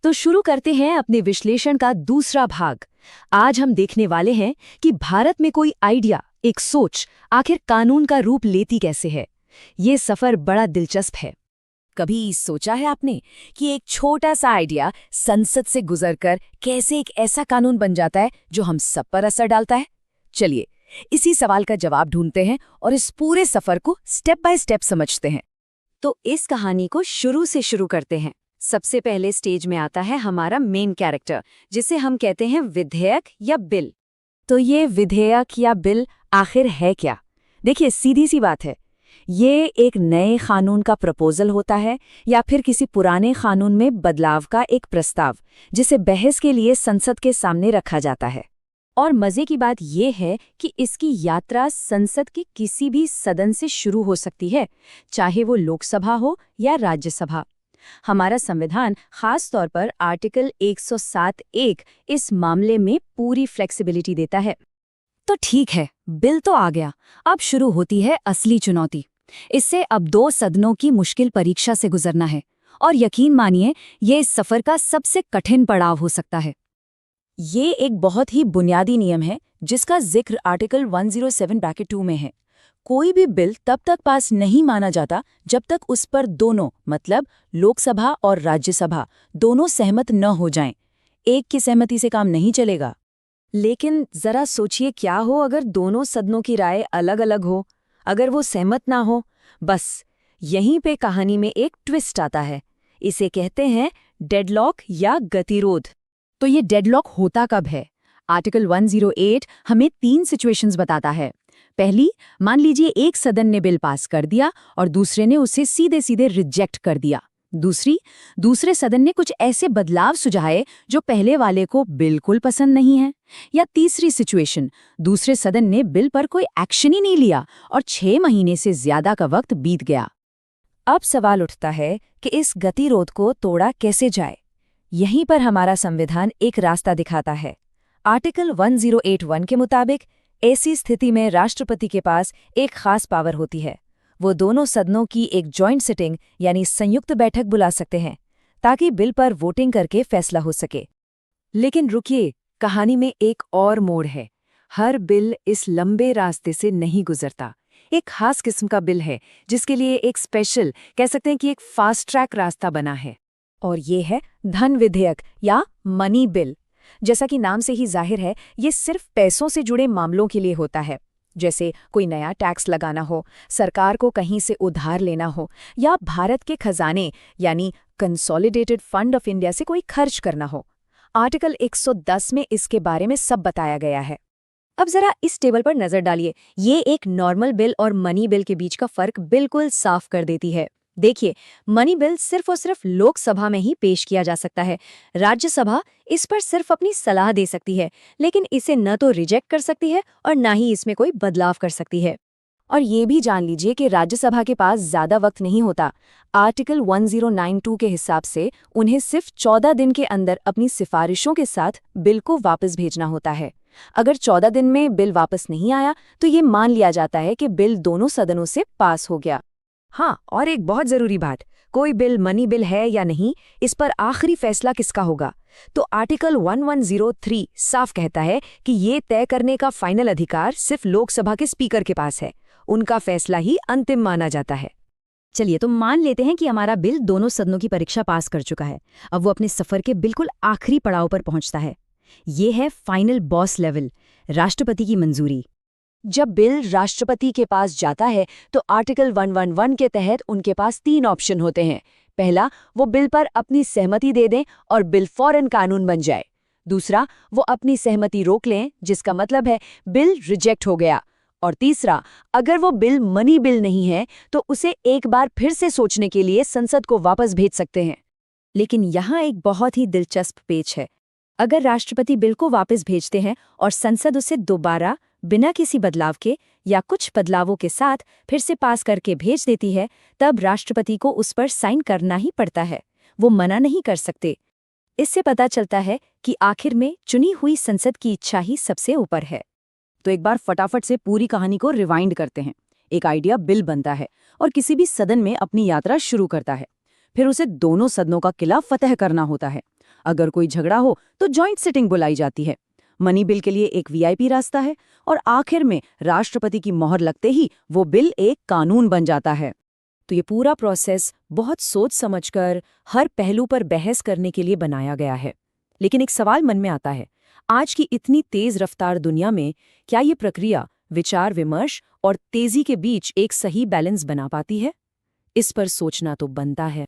तो शुरू करते हैं अपने विश्लेषण का दूसरा भाग। आज हम देखने वाले हैं कि भारत में कोई आइडिया, एक सोच, आखिर कानून का रूप लेती कैसे है। ये सफर बड़ा दिलचस्प है। कभी सोचा है आपने कि एक छोटा सा आइडिया संसद से गुजरकर कैसे एक ऐसा कानून बन जाता है जो हम सब पर असर डालता है? चलिए, इसी सवाल का जवाब ढूंढते हैं और इस पूरे सफर को स्टेप बाय स्टेप समझते हैं। तो इस कहानी को शुरू से शुरू करते हैं। सबसे पहले स्टेज में आता है हमारा मेन कैरेक्टर, जिसे हम कहते हैं विधेयक या बिल। तो ये विधेयक या बिल आखिर है क्या? देखिए, सीधी सी बात है, ये एक नए कानून का प्रपोजल होता है या फिर किसी पुराने कानून में बदलाव का एक प्रस्ताव, जिसे बहस के लिए संसद के सामने रखा जाता है। और मजे की बात यह है कि इसकी यात्रा संसद के किसी भी सदन से शुरू हो सकती है, चाहे वो लोकसभा हो या राज्यसभा। हमारा संविधान खास तौर पर आर्टिकल 107(1) इस मामले में पूरी फ्लेक्सिबिलिटी देता है। तो ठीक है, बिल तो आ गया, अब शुरू होती है असली चुनौती। इससे अब 2 सदनों की मुश्किल परीक्षा से गुजरना है, और यकीन मानिए, ये इस सफर का सबसे कठिन पड़ाव हो सकता है। ये एक बहुत ही बुनियादी नियम है जिसका जिक्र आर्टिकल 107(2) में है। कोई भी बिल तब तक पास नहीं माना जाता जब तक उस पर दोनों, मतलब लोकसभा और राज्यसभा, दोनों सहमत न हो जाएं। एक की सहमति से काम नहीं चलेगा। लेकिन जरा सोचिए, क्या हो अगर दोनों सदनों की राय अलग अलग हो, अगर वो सहमत ना हो? बस यहीं पे कहानी में एक ट्विस्ट आता है। इसे कहते हैं डेडलॉक या गतिरोध। तो ये डेडलॉक होता कब है? आर्टिकल 108 हमें 3 सिचुएशंस बताता है। पहली, मान लीजिए एक सदन ने बिल पास कर दिया और दूसरे ने उसे सीधे सीधे रिजेक्ट कर दिया। दूसरे सदन ने कुछ ऐसे बदलाव सुझाए जो पहले वाले को बिल्कुल पसंद नहीं है। या तीसरी सिचुएशन, दूसरे सदन ने बिल पर कोई एक्शन ही नहीं लिया और 6 महीने से ज्यादा का वक्त बीत गया। अब सवाल उठता है कि इस गतिरोध को तोड़ा कैसे जाए। यहीं पर हमारा संविधान एक रास्ता दिखाता है। आर्टिकल 1081 के मुताबिक ऐसी स्थिति में राष्ट्रपति के पास एक खास पावर होती है। वो दोनों सदनों की एक जॉइंट सिटिंग यानी संयुक्त बैठक बुला सकते हैं ताकि बिल पर वोटिंग करके फैसला हो सके। लेकिन रुकिए, कहानी में एक और मोड़ है। हर बिल इस लंबे रास्ते से नहीं गुजरता। एक खास किस्म का बिल है जिसके लिए एक स्पेशल, कह सकते हैं कि एक फास्ट ट्रैक रास्ता बना है, और ये है धन विधेयक या मनी बिल। जैसा कि नाम से ही जाहिर है, ये सिर्फ पैसों से जुड़े मामलों के लिए होता है, जैसे कोई नया टैक्स लगाना हो, सरकार को कहीं से उधार लेना हो, या भारत के खजाने यानी कंसोलिडेटेड फंड ऑफ इंडिया से कोई खर्च करना हो। आर्टिकल 110 में इसके बारे में सब बताया गया है। अब जरा इस टेबल पर नजर डालिए। ये एक नॉर्मल बिल और मनी बिल के बीच का फर्क बिल्कुल साफ कर देती है। देखिए, मनी बिल सिर्फ और सिर्फ लोकसभा में ही पेश किया जा सकता है। राज्यसभा इस पर सिर्फ अपनी सलाह दे सकती है, लेकिन इसे न तो रिजेक्ट कर सकती है और न ही इसमें कोई बदलाव कर सकती है। और ये भी जान लीजिए कि राज्यसभा के पास ज्यादा वक्त नहीं होता। आर्टिकल 1092 के हिसाब से उन्हें सिर्फ 14 दिन के अंदर अपनी सिफारिशों के साथ बिल को वापस भेजना होता है। अगर 14 दिन में बिल वापस नहीं आया तो ये मान लिया जाता है कि बिल दोनों सदनों से पास हो गया। हाँ, और एक बहुत जरूरी बात, कोई बिल मनी बिल है या नहीं, इस पर आखिरी फैसला किसका होगा? तो आर्टिकल 1103 साफ कहता है कि ये तय करने का फाइनल अधिकार सिर्फ लोकसभा के स्पीकर के पास है। उनका फैसला ही अंतिम माना जाता है। चलिए, तो मान लेते हैं कि हमारा बिल दोनों सदनों की परीक्षा पास कर चुका है। अब वो अपने सफर के बिल्कुल आखिरी पड़ाव पर पहुंचता है। ये है फाइनल बॉस लेवल, राष्ट्रपति की मंजूरी। जब बिल राष्ट्रपति के पास जाता है तो आर्टिकल 111 के तहत उनके पास 3 ऑप्शन होते हैं। पहला, वो बिल पर अपनी सहमति दे दें और बिल फौरन कानून बन जाए। दूसरा, वो अपनी सहमति रोक लें, जिसका मतलब है बिल रिजेक्ट हो गया। और तीसरा, अगर वो बिल मनी बिल नहीं है तो उसे एक बार फिर से सोचने के लिए संसद को वापस भेज सकते हैं। लेकिन यहाँ एक बहुत ही दिलचस्प पेच है। अगर राष्ट्रपति बिल को वापस भेजते हैं और संसद उसे दोबारा बिना किसी बदलाव के या कुछ बदलावों के साथ फिर से पास करके भेज देती है, तब राष्ट्रपति को उस पर साइन करना ही पड़ता है। वो मना नहीं कर सकते। इससे पता चलता है कि आखिर में चुनी हुई संसद की इच्छा ही सबसे ऊपर है। तो एक बार फटाफट से पूरी कहानी को रिवाइंड करते हैं। एक आइडिया बिल बनता है और किसी भी सदन में अपनी यात्रा शुरू करता है। फिर उसे दोनों सदनों का किला फतह करना होता है अगर कोई झगड़ा हो तो जॉइंट सिटिंग बुलाई जाती है। मनी बिल के लिए एक वीआईपी रास्ता है और आखिर में राष्ट्रपति की मोहर लगते ही वो बिल एक कानून बन जाता है। तो ये पूरा प्रोसेस बहुत सोच समझकर हर पहलू पर बहस करने के लिए बनाया गया है। लेकिन एक सवाल मन में आता है, आज की इतनी तेज रफ्तार दुनिया में क्या ये प्रक्रिया विचार विमर्श और तेजी के बीच एक सही बैलेंस बना पाती है? इस पर सोचना तो बनता है।